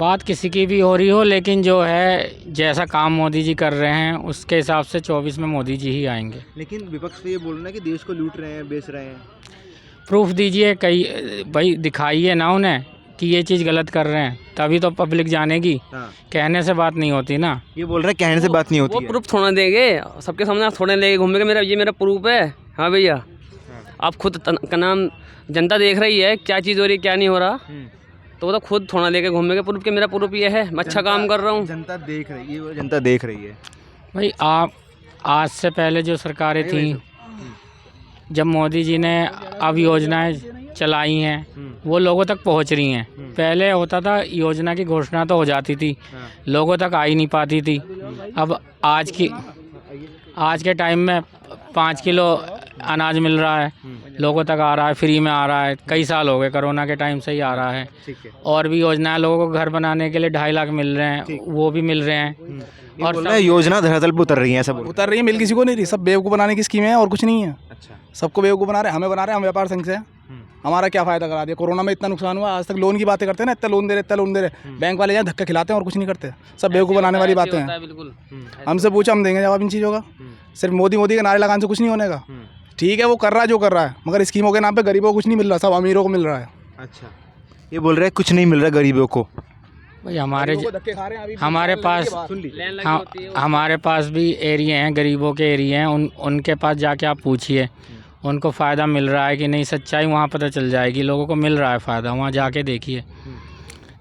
बात किसी की भी हो रही हो, लेकिन जो है जैसा काम मोदी जी कर रहे हैं उसके हिसाब से 24 में मोदी जी ही आएंगे। लेकिन विपक्ष तो ये बोल रहे हैं कि देश को लूट रहे हैं, बेच रहे हैं। प्रूफ दीजिए, कई भाई दिखाइए ना उन्हें कि ये चीज़ गलत कर रहे हैं, तभी तो पब्लिक जानेगी। हाँ। कहने से बात नहीं होती ना। ये बोल रहे हैं कहने से बात नहीं होती वो है। प्रूफ थोड़ा देंगे, सबके सामने आप थोड़े लेके घूमेंगे, मेरा ये मेरा प्रूफ है। हाँ भैया, आप खुद का नाम जनता देख रही है क्या चीज़ हो रही है क्या नहीं हो रहा, तो वो तो खुद थोड़ा लेके घूमेंगे प्रूफ के मेरा प्रूफ ये है, मैं अच्छा काम कर रहा हूँ। जनता देख रही है, वो जनता देख रही है। भाई आप आज से पहले जो सरकारें थीं, जब मोदी जी ने अब योजनाएं चलाई हैं वो लोगों तक पहुंच रही हैं। पहले होता था योजना की घोषणा तो हो जाती थी, लोगों तक आ ही नहीं पाती थी। अब आज के टाइम में 5 किलो अनाज मिल रहा है, लोगों तक आ रहा है, फ्री में आ रहा है। कई साल हो गए, कोरोना के टाइम से ही आ रहा है। और भी योजनाएं लोगों को घर बनाने के लिए 2.5 लाख मिल रहे हैं, वो भी मिल रहे हैं। और योजना धरातल पर उतर रही है, सब उतर रही है, मिल किसी को नहीं रही, सब बेवकूफ़ बनाने की स्कीम है और कुछ नहीं है। अच्छा, सबको बेवकूफ़ बना रहे हैं, हमें बना रहे हैं, हम व्यापार संघ से हैं। हमारा क्या फ़ायदा करा दिया, कोरोना में इतना नुकसान हुआ, आज तक लोन की बातें करते हैं ना, इतना लोन दे रहे, इतना लोन दे रहे, बैंक वाले यहाँ धक्का खिलाते हैं और कुछ नहीं करते, सब बेवकूफ़ बनाने वाली बातें हैं। बिल्कुल हमसे पूछा, हम देंगे जवाब इन चीज़ों का। सिर्फ मोदी मोदी के नारे लगाने से कुछ नहीं होने का। ठीक है, वो कर रहा है जो कर रहा है, मगर स्कीमों के नाम पे गरीबों को कुछ नहीं मिल रहा, सब अमीरों को मिल रहा है। अच्छा, ये बोल रहे हैं कुछ नहीं मिल रहा गरीबों को। भाई हमारे धक्के खा रहे हैं अभी। हमारे पास हमारे पास भी एरिया हैं, गरीबों के एरिया हैं, उनके पास जाके आप पूछिए उनको फ़ायदा मिल रहा है कि नहीं। सच्चाई वहाँ पता चल जाएगी, लोगों को मिल रहा है फ़ायदा, वहाँ जाके देखिए।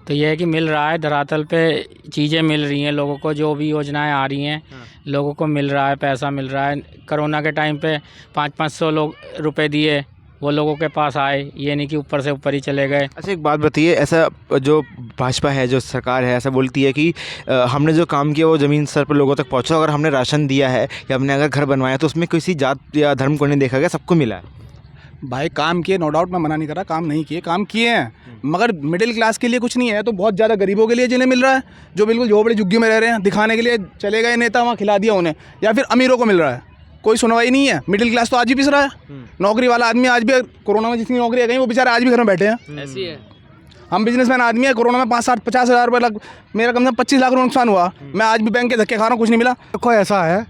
तो ये है कि मिल रहा है, धरातल पे चीज़ें मिल रही हैं लोगों को, जो भी योजनाएं आ रही हैं लोगों को मिल रहा है, पैसा मिल रहा है। कोरोना के टाइम पे 500-500 लोग रुपए दिए, वो लोगों के पास आए, ये नहीं कि ऊपर से ऊपर ही चले गए। अच्छा, एक बात बताइए, ऐसा जो भाजपा है, जो सरकार है, ऐसा बोलती है कि हमने जो काम किया वो ज़मीन स्तर पर लोगों तक पहुंचा, अगर हमने राशन दिया है या हमने अगर घर बनवाया तो उसमें किसी जात या धर्म को नहीं देखा गया, सबको मिला है। भाई काम किए, नो डाउट, मैं मना नहीं कर रहा, काम नहीं किए, काम किए हैं, मगर मिडिल क्लास के लिए कुछ नहीं है, तो बहुत ज़्यादा गरीबों के लिए जिन्हें मिल रहा है, जो बिल्कुल झोपड़ी झुग्गियों में रह रहे हैं, दिखाने के लिए चले गए नेता, वहाँ खिला दिया उन्हें, या फिर अमीरों को मिल रहा है, कोई सुनवाई नहीं है। मिडिल क्लास तो आज भी पिस रहा है। नौकरी वाला आदमी आज भी, कोरोना में जिसकी नौकरी है गई, वो बेचारे आज भी घर में बैठे हैं। ऐसी है। हम बिजनेसमैन आदमी है, कोरोना में 5-60-50 हज़ार रुपये लग, मेरा कम से कम 25 लाख रुपये नुकसान हुआ, मैं आज भी बैंक के धक्के खा रहा हूँ, कुछ नहीं मिला। देखो ऐसा है,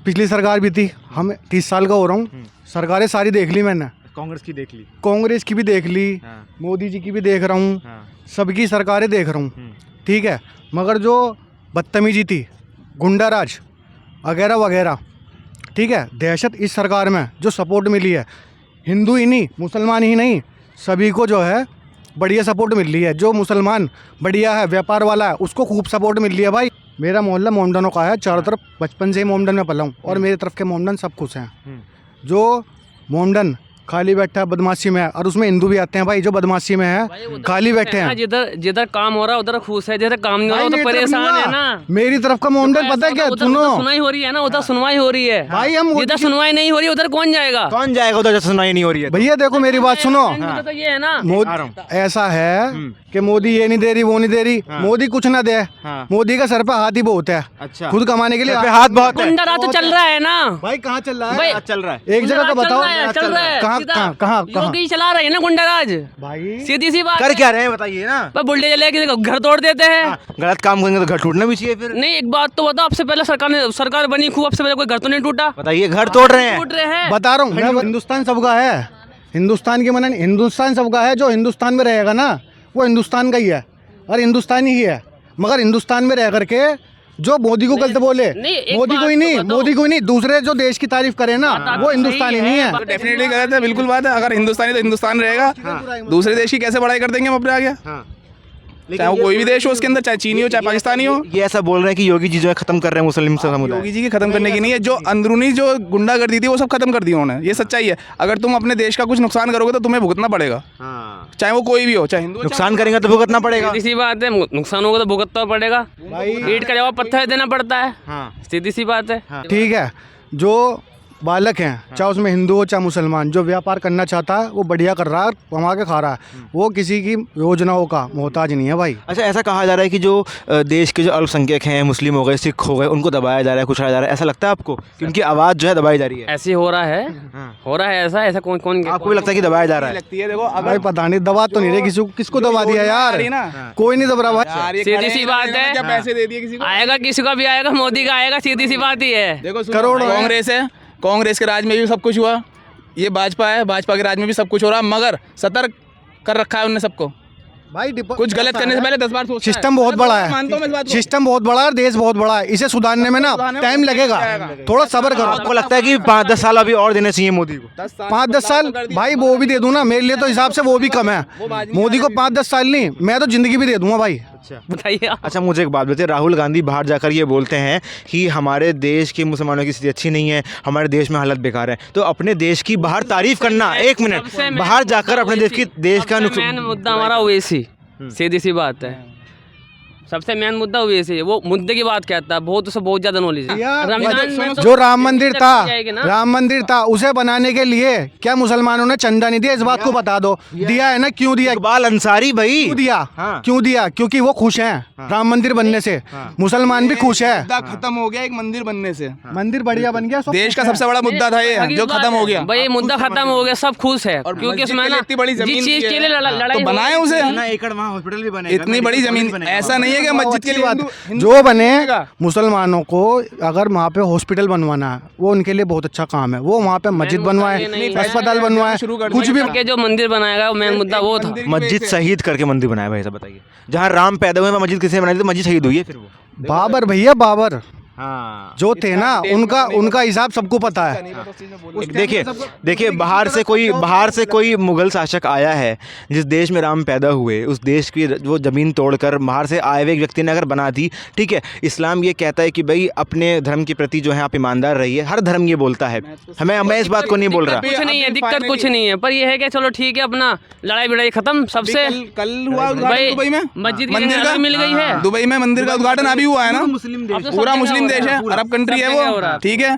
पिछली सरकार भी थी, हम 30 साल का हो रहा हूँ, सरकारें सारी देख ली मैंने, कांग्रेस की देख ली, कांग्रेस की भी देख ली, मोदी जी की भी देख रहा हूँ, सबकी सरकारें देख रहा हूँ, ठीक है। मगर जो बदतमीजी थी, गुंडाराज वगैरह वगैरह, ठीक है, दहशत इस सरकार में जो सपोर्ट मिली है, हिंदू ही नहीं, मुसलमान ही नहीं, सभी को जो है बढ़िया सपोर्ट मिल रही है। जो मुसलमान बढ़िया है, व्यापार वाला है, उसको खूब सपोर्ट मिल रही है। भाई मेरा मोहल्ला मोमडनों का है, चारों तरफ बचपन से ही मोमडन में पला हूँ, और मेरे तरफ के मोमडन सब खुश हैं। जो मोमडन खाली बैठा है बदमाशी में है, और उसमें हिंदू भी आते हैं भाई, जो बदमाशी में है खाली बैठे हैं। जिधर जिधर काम हो रहा है उधर खुश है, जिधर काम नहीं हो रहा है तो परेशान है ना। मेरी तरफ का मोमडन पता है क्या, सुनो, सुनाई हो रही है ना, उधर सुनवाई हो रही है भाई हम जिधर सुनवाई नहीं हो रही उधर कौन जाएगा उधर जब सुनवाई नहीं हो रही है। भैया देखो मेरी बात सुनो, तो ये है ना, ऐसा है कि मोदी ये नहीं दे रही, वो नहीं दे रही, मोदी कुछ ना दे, मोदी का सर पे हाथ ही बहुत है। अच्छा, खुद कमाने के लिए हाथ बहुत है। गुंडा राज तो चल रहा है ना भाई, कहाँ चल रहा भाई, है, चल रहा है एक जगह का बताओ, चल रहा है, कहाँ कहाँ योगी चला रहे हैं ना गुंडा राज भाई, सीधी सी बात कर क्या रहे हैं बताइए ना। बुलडोजर लेके घर तोड़ देते हैं। गलत काम करेंगे तो घर टूटना भी चाहिए फिर। नहीं, एक बात तो बताओ, आपसे पहले सरकार बनी खूब, आपसे पहले कोई घर तो नहीं टूटा? बताइए, घर तोड़ रहे हैं, टूट रहे हैं। बता रहा हूँ, हिंदुस्तान सबका है, हिंदुस्तान की मना, हिंदुस्तान सबका है, जो हिंदुस्तान में रहेगा ना वो हिंदुस्तान का ही है और हिंदुस्तानी ही है। मगर हिंदुस्तान में रह करके जो मोदी को गलत बोले, मोदी को ही नहीं, मोदी को ही नहीं, दूसरे जो देश की तारीफ करे ना, वो हिंदुस्तानी नहीं है। डेफिनेटली गलत है, बिल्कुल बात है। अगर हिंदुस्तानी तो हिंदुस्तान रहेगा, दूसरे देश की कैसे बड़ाई कर देंगे हम अपने आगे? चाहे वो कोई भी देश हो उसके अंदर, चाहे चीनी हो चाहे पाकिस्तानी हो। ये ऐसा बोल रहे हैं कि योगी जी जो है खत्म कर रहे हैं मुस्लिम समुदाय। योगी जी की खत्म करने की नहीं है, जो अंदरूनी जो गुंडागर्दी थी वो सब खत्म कर दी उन्होंने, ये सच्चाई है। अगर तुम अपने देश का कुछ नुकसान करोगे तो तुम्हें भुगतना पड़ेगा, चाहे वो कोई भी हो, चाहे हिंदू। नुकसान करेंगे तो भुगतना पड़ेगा, सीधी सी बात है, नुकसान होगा तो भुगतना पड़ेगा। ईंट का जवाब पत्थर देना पड़ता है, सीधी सी बात है। ठीक है, जो बालक हैं, चाहे उसमें हिंदू हो चाहे मुसलमान, जो व्यापार करना चाहता है वो बढ़िया कर रहा है, कमा के खा रहा है, वो किसी की योजनाओं का मोहताज नहीं है भाई। अच्छा, ऐसा कहा जा रहा है कि जो देश के जो अल्पसंख्यक हैं, मुस्लिम हो गए, सिख हो गए, उनको दबाया जा रहा है, कुचला जा रहा है, ऐसा लगता है आपको कि उनकी आवाज़ जो है दबाई जा रही है? ऐसे ही हो रहा है, हो रहा है ऐसा ऐसा कौन कौन आपको भी लगता है कि दबाया जा रहा है? लगती है देखो भाई पता नहीं, दबा तो नहीं रहे किसी को, किसको दबा दिया यार, कोई नहीं दबा रहा भाई। सीधी सी बात है, क्या पैसे दे दिए किसी को? आएगा किसी का भी आएगा, मोदी का आएगा, सीधी सी बात ही है। देखो करोड़ कांग्रेस है, कांग्रेस के राज में भी सब कुछ हुआ, ये भाजपा है, भाजपा के राज में भी सब कुछ हो रहा, मगर सतर्क कर रखा है उनने सबको। भाई कुछ गलत करने से पहले 10 बार सोचना है। सिस्टम बहुत बड़ा मानता हूं मैं इस बात है, को। सिस्टम बहुत बड़ा है, देश बहुत बड़ा है, इसे सुधारने में ना टाइम लगेगा, थोड़ा सब्र करो। आपको लगता है कि 5-10 साल अभी और देने चाहिए मोदी को? 5-10 साल भाई वो भी दे दूँ ना, मेरे लिए तो हिसाब से वो भी कम है, मोदी को 5-10 साल नहीं, मैं तो जिंदगी भी दे दूंगा भाई। बताइए आप। अच्छा, मुझे एक बात बताइए, राहुल गांधी बाहर जाकर ये बोलते हैं कि हमारे देश के मुसलमानों की स्थिति अच्छी नहीं है, हमारे देश में हालत बेकार है, तो अपने देश की बाहर तारीफ करना, एक मिनट, बाहर जाकर अपने देश का मेन नुकसान, मुद्दा हमारा ओवैसी, सीधी सी बात है, सबसे मेन मुद्दा ओवैसी है, वो मुद्दे की बात कहता है, बहुत उसे बहुत ज्यादा नॉलेज है। रमजान में तो जो राम मंदिर था, जाएगी ना। राम मंदिर था, उसे बनाने के लिए क्या मुसलमानों ने चंदा नहीं दिया? इस बात को बता दो, दिया है ना? क्यों दिया? इकबाल अंसारी भाई, क्यों दिया? हाँ। क्यों दिया? क्योंकि वो खुश हैं राम मंदिर बनने से, मुसलमान भी खुश है। मुद्दा खत्म हो गया एक मंदिर बनने से, मंदिर बढ़िया बन गया, सब देश का सबसे बड़ा मुद्दा था ये, जो खत्म हो गया। भाई मुद्दा खत्म हो गया, सब खुश है, क्योंकि मस्जिद उसमें के ना लिए इतनी बड़ी जमीन जिस चीज दी के है, लिए लड़ाई तो बनाए उसे, एकड़ वहाँ हॉस्पिटल भी बनेगा, इतनी बड़ी जमीन, ऐसा नहीं है कि मस्जिद के लिए बात हिंदू- जो बने मुसलमानों को, अगर वहाँ पे हॉस्पिटल बनवाना है वो उनके लिए बहुत अच्छा काम है, वो वहाँ पे मस्जिद बनवाए, अस्पताल बनवाए, कुछ भी। के जो मंदिर बनाएगा मेन मुद्दा वो था। मस्जिद शहीद करके मंदिर बनाया भाई, ऐसा बताइए, जहाँ राम पैदा हुए मस्जिद किसने बनाई? तो मस्जिद शहीद हुई है फिर वो। बाबर भैया, बाबर हाँ, जो थे ना, उनका हिसाब सबको पता है। देखिए बाहर से कोई मुगल शासक आया है, जिस देश में राम पैदा हुए, उस देश की वो ज़मीन तोड़कर बाहर से आए हुए एक व्यक्ति ने अगर बना दी, ठीक है, इस्लाम ये कहता है कि भाई अपने धर्म के प्रति जो है आप ईमानदार रहिए, हर धर्म ये बोलता है, मैं इस बात को नहीं बोल रहा। कुछ नहीं है, दिक्कत कुछ नहीं है, पर ये है कि चलो ठीक है, अपना लड़ाई भिड़ाई खत्म, सबसे कल हुआ उद्घाटन दुबई में, मस्जिद की मंदिर का मिल गई है। दुबई में मंदिर का उद्घाटन अभी हुआ है ना, पूरा मुस्लिम देश है, अरब कंट्री है वो, ठीक है।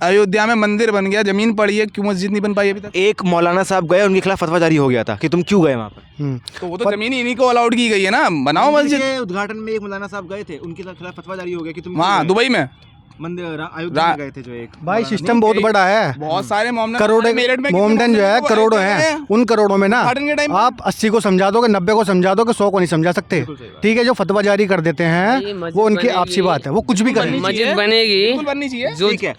अयोध्या में मंदिर बन गया, जमीन पड़ी है, क्यों मस्जिद नहीं बन पाई अभी तक? एक मौलाना साहब गए, उनके खिलाफ फतवा जारी हो गया था कि तुम क्यों गए वहाँ पर। तो वो तो जमीन इन्हीं को अलाउड की गई है ना, बनाओ मस्जिद। उद्घाटन में एक मौलाना साहब गए थे, उनके खिलाफ फतवा जारी हो गया कि तुम वहाँ दुबई में मंदिर अयोध्या में गए थे जो एक। भाई सिस्टम बहुत बड़ा है, बहुत सारे करोड़ों मोमडन जो है, करोड़ों हैं, उन करोड़ों में ना आप 80 को समझा दोगे, 90 को समझा दोगे, 100 को नहीं समझा सकते, ठीक है। जो फतवा जारी कर देते हैं वो उनकी आपसी बात है, वो कुछ भी करें। मस्जिद बनेगी, बननी चाहिए। जो ठीक है,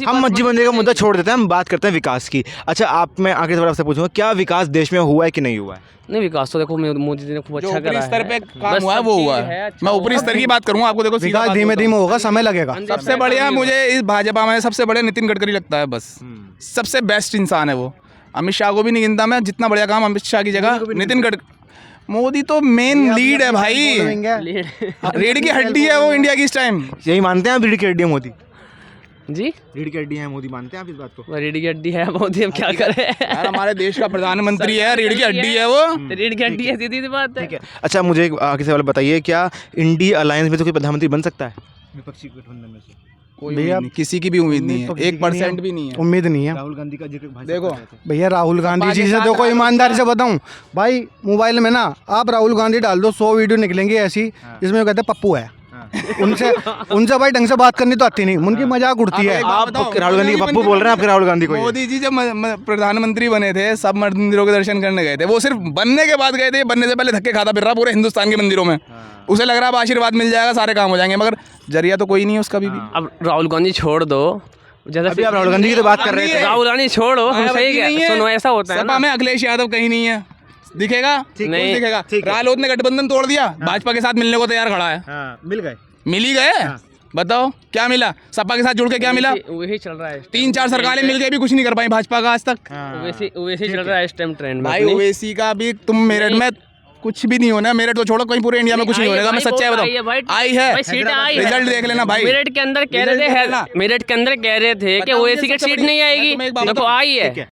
हम मस्जिद बनने का मुद्दा छोड़ देते हैं, हम बात करते हैं विकास की। अच्छा, आप, मैं आगे से आपसे पूछूंगा, क्या विकास देश में हुआ है कि नहीं हुआ है? नहीं, विकास तो देखो मोदी जी ने खूब अच्छा करा है, स्तर पे काम बस हुआ है सब वो चीज़ हुआ है, है। अच्छा मैं ऊपरी स्तर की बात करूंगा आपको, देखो सीधा विकास बात धीमे बताऊं। धीमे होगा, समय लगेगा। सबसे बढ़िया मुझे इस भाजपा में सबसे बढ़िया नितिन गडकरी लगता है, बस सबसे बेस्ट इंसान है वो। अमित शाह को भी नहीं गिनता मैं, जितना बढ़िया काम अमित शाह की जगह नितिन गडकरी। मोदी तो मेन लीड है भाई, रीढ़ की हड्डी है वो इंडिया की इस टाइम। यही मानते हैं आप, रीढ़ की हड्डी है मोदी? जी, रीढ़ की हड्डी है मोदी, मानते हैं आप इस बात को? रीढ़ की हड्डी है मोदी, हम क्या करें यार हमारे देश का प्रधानमंत्री है, रीढ़ की हड्डी है वो। रीढ़ की हड्डी है, सीधी सी बात है। ठीक है। अच्छा, मुझे एक आगे सवाल बताइए, क्या इंडिया अलायंस में तो कोई प्रधानमंत्री बन सकता है विपक्षी गठबंधन में से? कोई भैया किसी की भी उम्मीद नहीं है, 1% भी नहीं है, उम्मीद नहीं है। राहुल गांधी का जिक्र भाई देखो भैया, राहुल गांधी जी से देखो, ईमानदारी से बताऊं भाई, मोबाइल में ना आप राहुल गांधी डाल दो, 100 वीडियो निकलेंगे ऐसी जिसमें वो कहते हैं पप्पू है। उनसे भाई ढंग से बात करनी तो आती नहीं, उनकी मजाक उड़ती है। आप राहुल गांधी के पप्पू बोल रहे हैं, आपके राहुल गांधी को? मोदी जी जब प्रधानमंत्री बने थे, सब मंदिरों के दर्शन करने गए थे, वो सिर्फ बनने के बाद गए थे, बनने से पहले धक्के खाता फिर रहा पूरे हिंदुस्तान के मंदिरों में। उसे लग रहा है अब आशीर्वाद मिल जाएगा, सारे काम हो जाएंगे, मगर जरिया तो कोई नहीं है उसका भी। अब राहुल गांधी छोड़ दो, जैसे अभी आप राहुल गांधी की तो बात कर रहे थे। राहुल गांधी छोड़ो, हम सही कह, सुनो ऐसा होता है सपा में अखिलेश यादव कहीं नहीं है, दिखेगा नहीं दिखेगा। रालोद ने गठबंधन तोड़ दिया, भाजपा के साथ मिलने को तैयार खड़ा है। मिल गए, मिल ही गए। बताओ क्या मिला, सपा के साथ जुड़ के क्या मिला? वही चल रहा है, 3-4 सरकारें मिल के भी कुछ नहीं कर पाई भाजपा का आज तक। वैसे चल रहा है इस टाइम ट्रेंड में भाई ओवैसी का भी तुम मेरठ में कुछ भी नहीं होना, मेरठ तो छोड़ो, कहीं पूरे इंडिया में कुछ नहीं होगा। मैं सच्चाई बताऊं, आई है, रिजल्ट देख लेना भाई। मेरठ के अंदर कह रहे थे कि ओवैसी की सीट नहीं आएगी, देखो आई है।